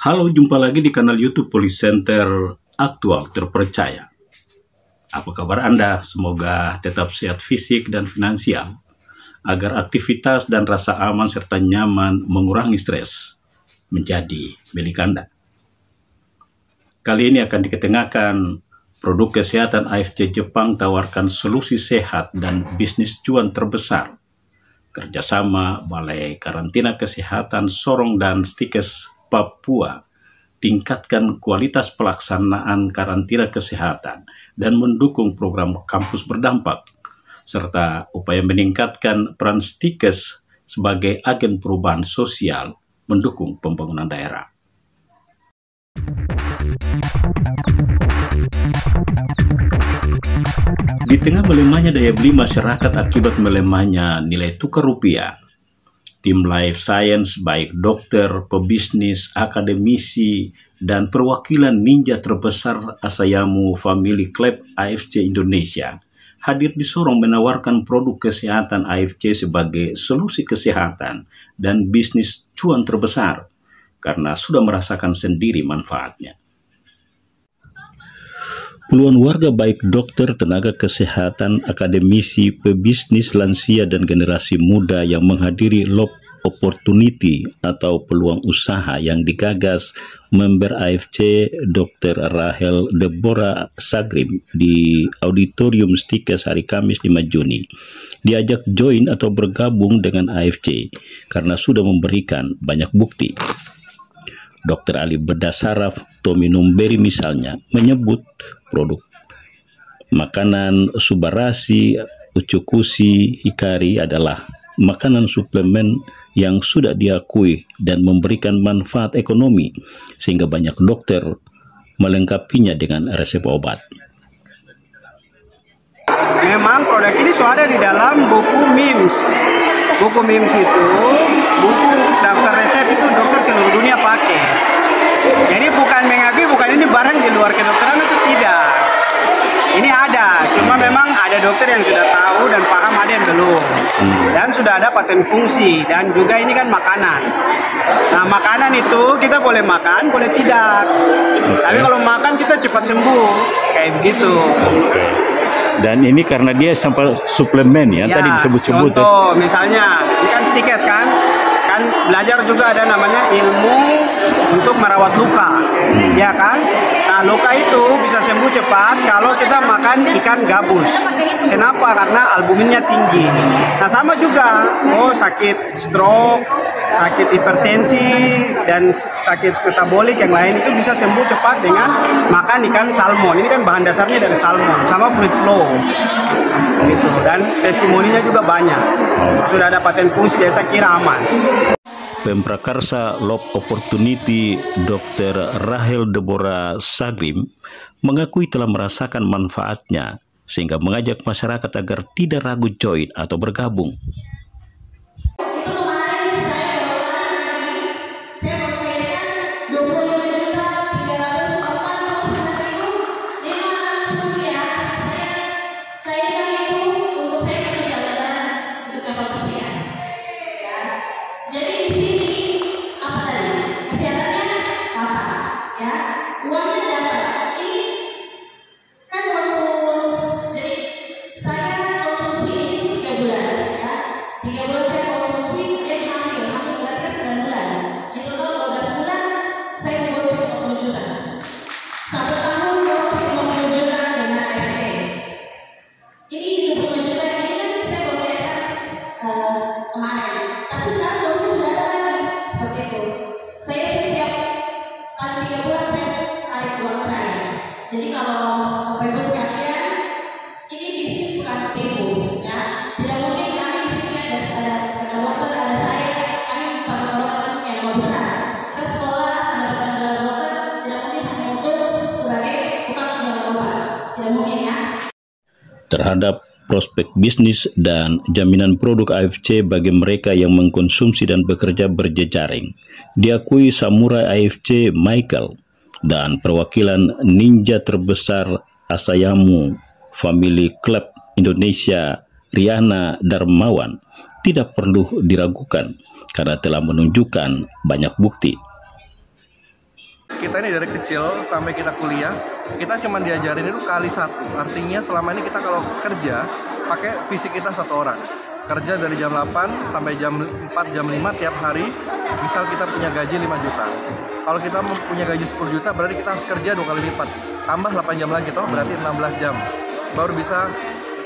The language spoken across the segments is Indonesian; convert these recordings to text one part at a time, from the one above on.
Halo, jumpa lagi di kanal YouTube Police Center Aktual Terpercaya. Apa kabar Anda? Semoga tetap sehat fisik dan finansial, agar aktivitas dan rasa aman serta nyaman mengurangi stres menjadi milik Anda. Kali ini akan diketengahkan produk kesehatan AFC Jepang tawarkan solusi sehat dan bisnis cuan terbesar. Kerjasama Balai Karantina Kesehatan Sorong dan Stikes Papua tingkatkan kualitas pelaksanaan karantina kesehatan dan mendukung program kampus berdampak, serta upaya meningkatkan peran Stikes sebagai agen perubahan sosial mendukung pembangunan daerah. Di tengah melemahnya daya beli masyarakat akibat melemahnya nilai tukar rupiah, tim life science baik dokter, pebisnis, akademisi, dan perwakilan ninja terbesar Asayamu Family Club AFC Indonesia hadir di Sorong menawarkan produk kesehatan AFC sebagai solusi kesehatan dan bisnis cuan terbesar karena sudah merasakan sendiri manfaatnya. Puluhan warga baik dokter, tenaga kesehatan, akademisi, pebisnis, lansia, dan generasi muda yang menghadiri Lob Opportunity atau peluang usaha yang digagas member AFC Dr. Rahel Deborah Sagrim di Auditorium Stikes hari Kamis 5 Juni. Diajak join atau bergabung dengan AFC karena sudah memberikan banyak bukti. Dr. Ali Bedasaraf Tommy Numberi misalnya menyebut produk makanan Subarasi, Ucukusi, Hikari adalah makanan suplemen yang sudah diakui dan memberikan manfaat ekonomi sehingga banyak dokter melengkapinya dengan resep obat. Memang produk ini sudah ada di dalam buku MIMS. Buku MIMS itu buku daftar resep itu dokter seluruh dunia pakai. Jadi bukan mengakui bukan ini barang di luar kedokteran itu tidak. Ini ada, cuma memang ada dokter yang sudah tahu dan paham, ada yang belum. Dan sudah ada paten fungsi dan juga ini kan makanan. Nah, makanan itu kita boleh makan, boleh tidak. Tapi kalau makan kita cepat sembuh, kayak begitu. Dan ini karena dia sampai suplemen ya, tadi disebut-sebut. Contoh, misalnya, ini kan Stikes kan belajar juga ada namanya ilmu untuk merawat luka, ya kan? Nah, luka itu bisa sembuh cepat kalau kita makan ikan gabus. Kenapa? Karena albuminnya tinggi. Nah, sama juga, sakit stroke, sakit hipertensi, dan sakit metabolik yang lain itu bisa sembuh cepat dengan makan ikan salmon. Ini kan bahan dasarnya dari salmon, sama fluid flow. Gitu. Dan testimoninya juga banyak. Sudah ada paten fungsi, saya kira aman. Pemprakarsa Lob Opportunity Dr. Rahel Deborah Sagrim mengakui telah merasakan manfaatnya sehingga mengajak masyarakat agar tidak ragu join atau bergabung. Jadi kalau Bapak Ibu sekalian, ini bisnis bukan tipu, ya. Tidak mungkin kami di sini ada dokter, ada saya, kami perawatan yang lebih besar. Kita sekolah mendapatkan gelar dokter, tidak mungkin hanya untuk sebagai tukang penjual obat, tidak mungkin ya. Terhadap prospek bisnis dan jaminan produk AFC bagi mereka yang mengkonsumsi dan bekerja berjejaring, diakui Samurai AFC Michael dan perwakilan ninja terbesar Asayamu Family Club Indonesia Riana Darmawan tidak perlu diragukan karena telah menunjukkan banyak bukti. Kita ini dari kecil sampai kita kuliah, kita cuma diajarin itu kali 1. Artinya selama ini kita kalau kerja, pakai fisik kita 1 orang. Kerja dari jam 8 sampai jam 4, jam 5 tiap hari. Misal kita punya gaji 5 juta. Kalau kita punya gaji 10 juta, berarti kita harus kerja 2 kali lipat. Tambah 8 jam lagi, toh berarti 16 jam. Baru bisa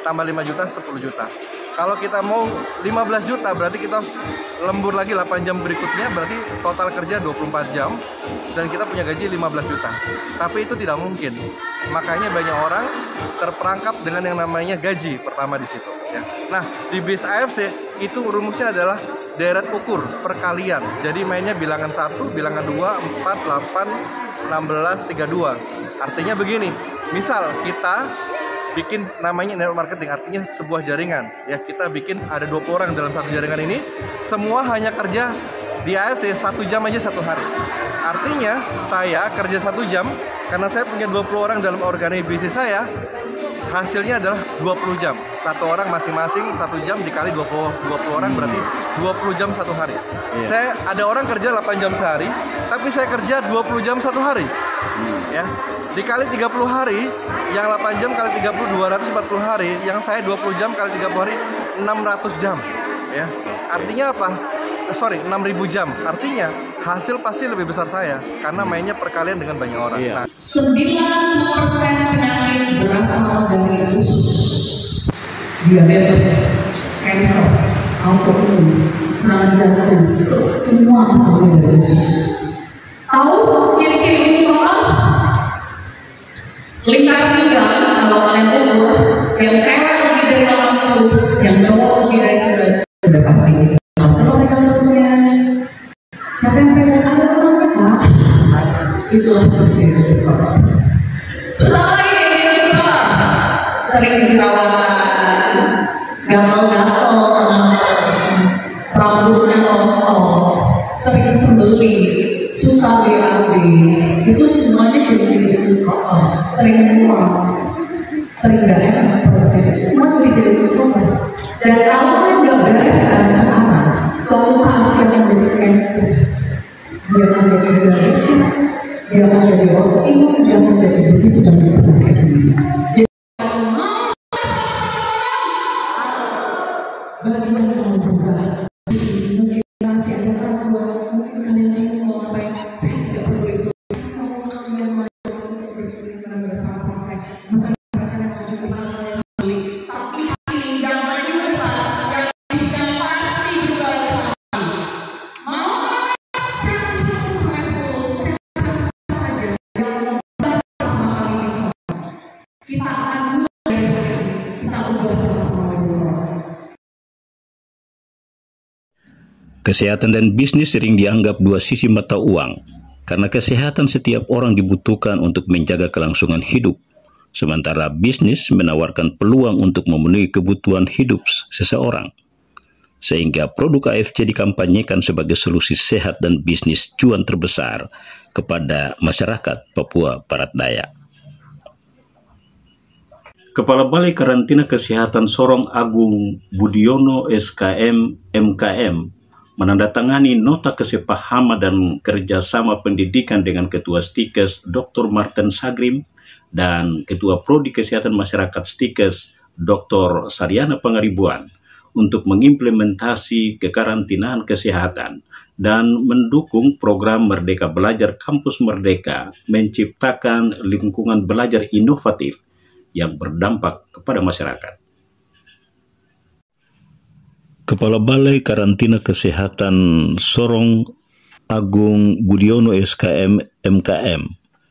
tambah 5 juta, 10 juta. Kalau kita mau 15 juta, berarti kita lembur lagi 8 jam berikutnya, berarti total kerja 24 jam, dan kita punya gaji 15 juta. Tapi itu tidak mungkin. Makanya banyak orang terperangkap dengan yang namanya gaji pertama di situ. Ya. Nah, di bis AFC, itu rumusnya adalah deret ukur perkalian. Jadi mainnya bilangan 1, bilangan 2, 4, 8, 16, 32. Artinya begini, misal kita bikin namanya network marketing, artinya sebuah jaringan. Ya, kita bikin ada 20 orang dalam satu jaringan ini, semua hanya kerja di AFC 1 jam aja 1 hari. Artinya saya kerja 1 jam, karena saya punya 20 orang dalam organisasi saya, hasilnya adalah 20 jam. 1 orang masing-masing 1 jam dikali 20 orang berarti 20 jam 1 hari. Saya ada orang kerja 8 jam sehari, tapi saya kerja 20 jam 1 hari. Ya. Dikali 30 hari, yang 8 jam kali 30, 240 hari, yang saya 20 jam kali 30 hari, 600 jam. Ya. Artinya apa? 6.000 jam. Artinya hasil pasti lebih besar saya, karena mainnya perkalian dengan banyak orang. Nah, 90% penyakit berasal dari usus. Diabetes, kanker, autoimun, serangan jantung, itu semua asalnya dari usus. Tahu ciri-ciri usus apa? Lingkaran pinggang, kalau kalian ukur, yang cewek lebih dari 80, yang cowok lebih dari 90, udah pasti usus. Coba pegang tentunya. Siapa yang pegang apa? Itulah ciri-ciri usus apa. Pertama ini usus apa? Sering jerawatan, gatal-gatal, rambutnya rontok, sering sembeli, susah BAB, itu semuanya jadi usus kotor. Sering mual, sering gak enak perutnya, semua jadi usus kotor. Dan kalau nggak beres sekarang, suatu saat dia menjadi kanker, dia menjadi diabetes, dia menjadi autoimun, dia menjadi begitu dan begitu. Bagi yang mau berubah, mungkin masih ada keraguan, mungkin kalian ingin mau ngapain, saya tidak perlu itu. Kalau kalian maju untuk berkeliling bersama-sama saya, bukan mereka yang maju ke belakang beli, tapi ini yang maju ke depan, yang pasti juga mau saya hitung sampai 10, saya saja yang sama kali ini semua. Kita akan mulai, kita ubah sama-sama lagi semua. Kesehatan dan bisnis sering dianggap dua sisi mata uang, karena kesehatan setiap orang dibutuhkan untuk menjaga kelangsungan hidup, sementara bisnis menawarkan peluang untuk memenuhi kebutuhan hidup seseorang. Sehingga produk AFC dikampanyekan sebagai solusi sehat dan bisnis cuan terbesar kepada masyarakat Papua Barat Daya. Kepala Balai Karantina Kesehatan Sorong Agung Budiono SKM MKM menandatangani nota kesepahaman dan kerjasama pendidikan dengan Ketua Stikes Dr. Martin Sagrim dan Ketua Prodi Kesehatan Masyarakat Stikes Dr. Saryana Pangaribuan untuk mengimplementasi kekarantinaan kesehatan dan mendukung program Merdeka Belajar Kampus Merdeka menciptakan lingkungan belajar inovatif yang berdampak kepada masyarakat. Kepala Balai Karantina Kesehatan Sorong Agung Budiono SKM MKM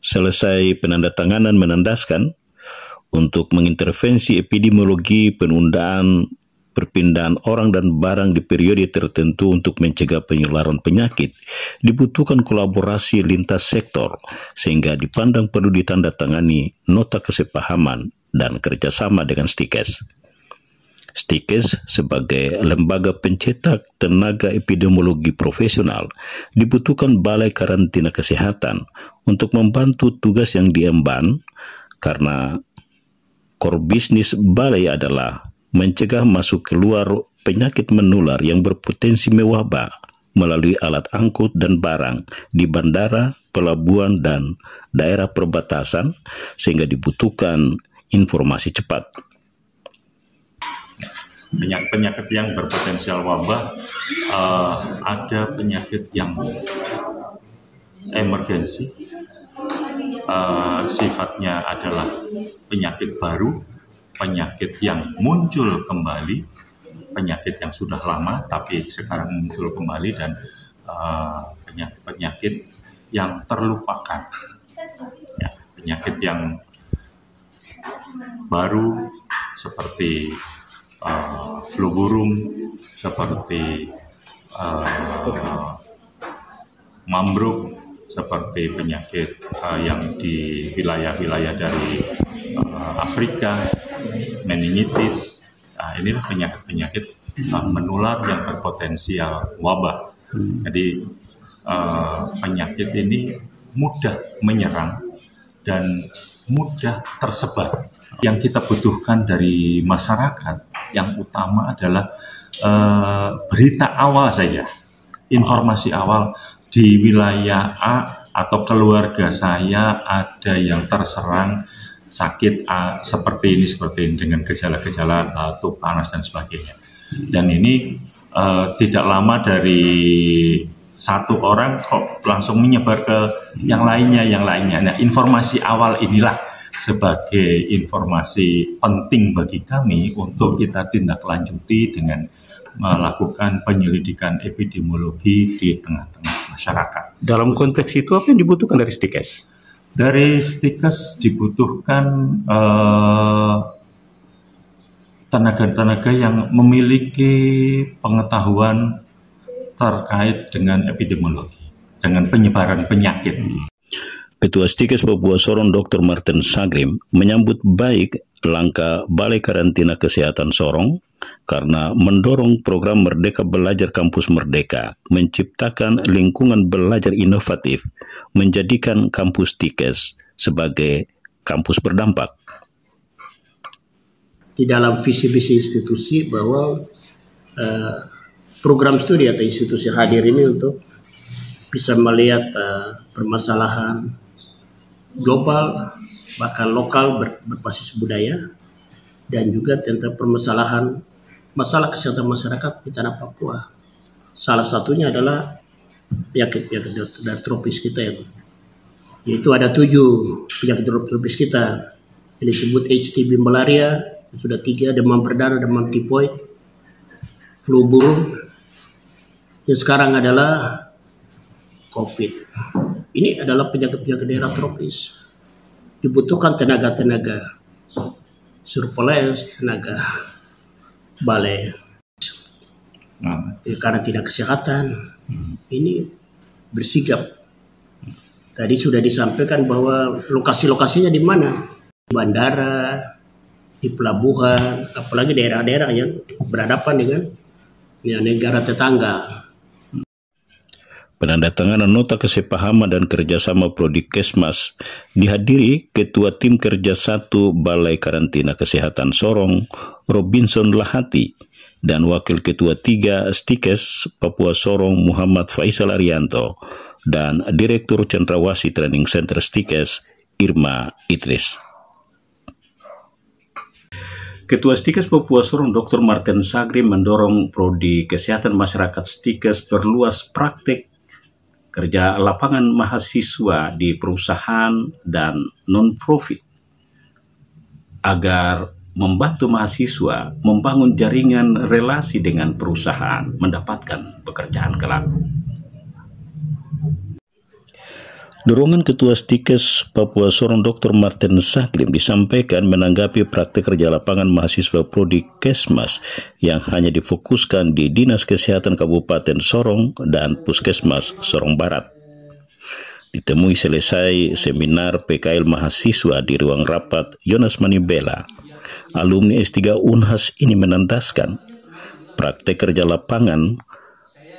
selesai penandatanganan menandaskan untuk mengintervensi epidemiologi penundaan perpindahan orang dan barang di periode tertentu untuk mencegah penularan penyakit, dibutuhkan kolaborasi lintas sektor sehingga dipandang perlu ditandatangani nota kesepahaman dan kerjasama dengan Stikes. Stikes sebagai lembaga pencetak tenaga epidemiologi profesional dibutuhkan Balai Karantina Kesehatan untuk membantu tugas yang diemban karena core bisnis balai adalah mencegah masuk keluar penyakit menular yang berpotensi mewabah melalui alat angkut dan barang di bandara, pelabuhan dan daerah perbatasan, sehingga dibutuhkan informasi cepat. Penyakit yang berpotensial wabah, ada penyakit yang emergensi, sifatnya adalah penyakit baru, penyakit yang muncul kembali, penyakit yang sudah lama tapi sekarang muncul kembali, dan penyakit yang terlupakan. Ya, penyakit yang baru seperti flu burung, seperti mambruk, seperti penyakit yang di wilayah-wilayah dari Afrika, meningitis. Nah, inilah penyakit-penyakit menular yang berpotensial wabah. Jadi penyakit ini mudah menyerang dan mudah tersebar. Yang kita butuhkan dari masyarakat yang utama adalah berita awal saja, informasi awal. Di wilayah A atau keluarga saya ada yang terserang sakit seperti ini dengan gejala-gejala batuk, panas dan sebagainya. Dan ini tidak lama dari satu orang kok langsung menyebar ke yang lainnya. Nah, informasi awal inilah sebagai informasi penting bagi kami untuk kita tindak lanjuti dengan melakukan penyelidikan epidemiologi di tengah-tengah masyarakat. Dalam konteks itu apa yang dibutuhkan dari Stikes? Dari Stikes dibutuhkan tenaga-tenaga yang memiliki pengetahuan terkait dengan epidemiologi, dengan penyebaran penyakit. Ketua Stikes Papua Sorong Dr. Martin Sagrim menyambut baik langkah Balai Karantina Kesehatan Sorong karena mendorong program Merdeka Belajar Kampus Merdeka, menciptakan lingkungan belajar inovatif, menjadikan kampus Stikes sebagai kampus berdampak. Di dalam visi-visi institusi bahwa program studi atau institusi hadir ini untuk bisa melihat permasalahan global, bahkan lokal berbasis budaya, dan juga tentang masalah kesehatan masyarakat di tanah Papua. Salah satunya adalah penyakit-penyakit dari tropis kita, yaitu ada 7 penyakit tropis kita yang disebut HTB malaria, sudah 3, demam berdarah, demam tifoid, flu burung, yang sekarang adalah COVID. Ini adalah penyakit-penyakit daerah tropis. Dibutuhkan tenaga-tenaga surveillance, tenaga balai karantina kesehatan. Ini bersikap. Tadi sudah disampaikan bahwa lokasi-lokasinya di mana? Di bandara, di pelabuhan, apalagi daerah-daerah yang berhadapan dengan negara tetangga. Penandatanganan nota kesepahaman dan kerjasama Prodikesmas dihadiri Ketua Tim Kerja 1 Balai Karantina Kesehatan Sorong, Robinson Lahati, dan Wakil Ketua 3 Stikes Papua Sorong, Muhammad Faisal Arianto, dan Direktur Cendrawasih Training Center Stikes, Irma Idris. Ketua Stikes Papua Sorong Dr. Martin Sagrim mendorong Prodi Kesehatan Masyarakat Stikes perluas praktek kerja lapangan mahasiswa di perusahaan dan non-profit agar membantu mahasiswa membangun jaringan relasi dengan perusahaan mendapatkan pekerjaan kelak. Dorongan Ketua Stikes Papua Sorong Dr. Martin Sagrim disampaikan menanggapi praktek kerja lapangan mahasiswa Prodi Kesmas yang hanya difokuskan di Dinas Kesehatan Kabupaten Sorong dan Puskesmas Sorong Barat. Ditemui selesai seminar PKL mahasiswa di ruang rapat Yonas Manibela, alumni S3 Unhas ini menandaskan praktek kerja lapangan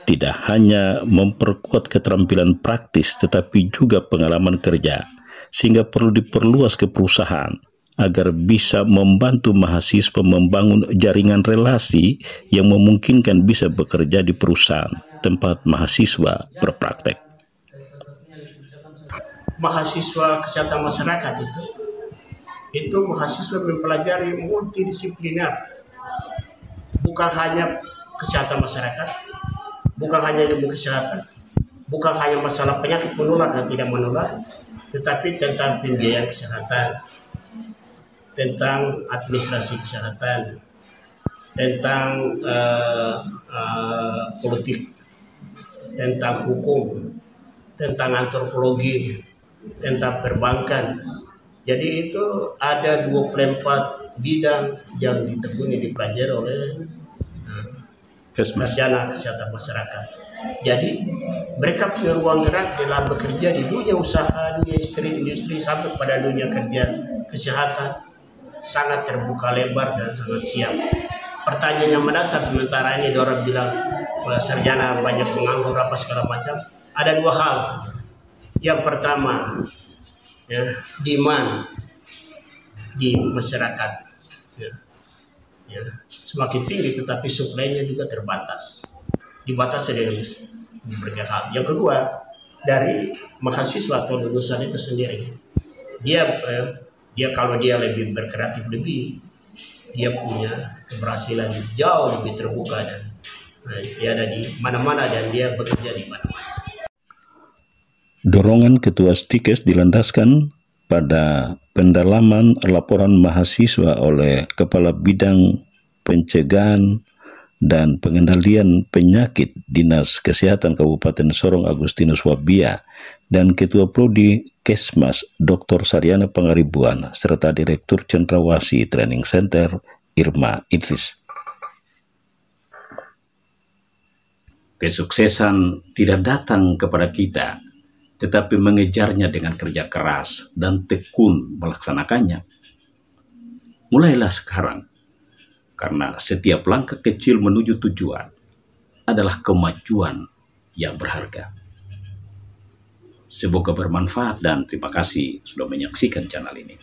tidak hanya memperkuat keterampilan praktis tetapi juga pengalaman kerja, sehingga perlu diperluas ke perusahaan agar bisa membantu mahasiswa membangun jaringan relasi yang memungkinkan bisa bekerja di perusahaan tempat mahasiswa berpraktek. mahasiswa kesehatan masyarakat itu mahasiswa mempelajari multidisipliner, bukan hanya kesehatan masyarakat, bukan hanya ilmu kesehatan, bukan hanya masalah penyakit menular dan tidak menular, tetapi tentang pembiayaan kesehatan, tentang administrasi kesehatan, tentang politik, tentang hukum, tentang antropologi, tentang perbankan. Jadi itu ada 24 bidang yang ditekuni dipelajari oleh sarjana kesehatan masyarakat. Jadi mereka punya ruang gerak dalam bekerja di dunia usaha, dunia industri sampai pada dunia kerja kesehatan, sangat terbuka lebar dan sangat siap. Pertanyaan yang mendasar sementara ini orang bilang sarjana banyak menganggur apa segala macam. Ada dua hal saja. Yang pertama, ya, demand di masyarakat ya, semakin tinggi, tetapi supply-nya juga terbatas, dibatasi dengan berbagai hal. Yang kedua, dari mahasiswa atau lulusan itu sendiri, dia kalau dia lebih berkreatif lebih, dia punya keberhasilan jauh lebih terbuka dan dia ada di mana-mana dan dia bekerja di mana-mana. Dorongan Ketua STIKES dilandaskan pada pendalaman laporan mahasiswa oleh Kepala Bidang Pencegahan dan Pengendalian Penyakit Dinas Kesehatan Kabupaten Sorong Agustinus Wabia dan Ketua Prodi Kesmas Dr. Saryana Pangaribuan serta Direktur Cendrawasih Training Center Irma Idris. Kesuksesan tidak datang kepada kita, tetapi mengejarnya dengan kerja keras dan tekun melaksanakannya. Mulailah sekarang, karena setiap langkah kecil menuju tujuan adalah kemajuan yang berharga. Semoga bermanfaat dan terima kasih sudah menyaksikan channel ini.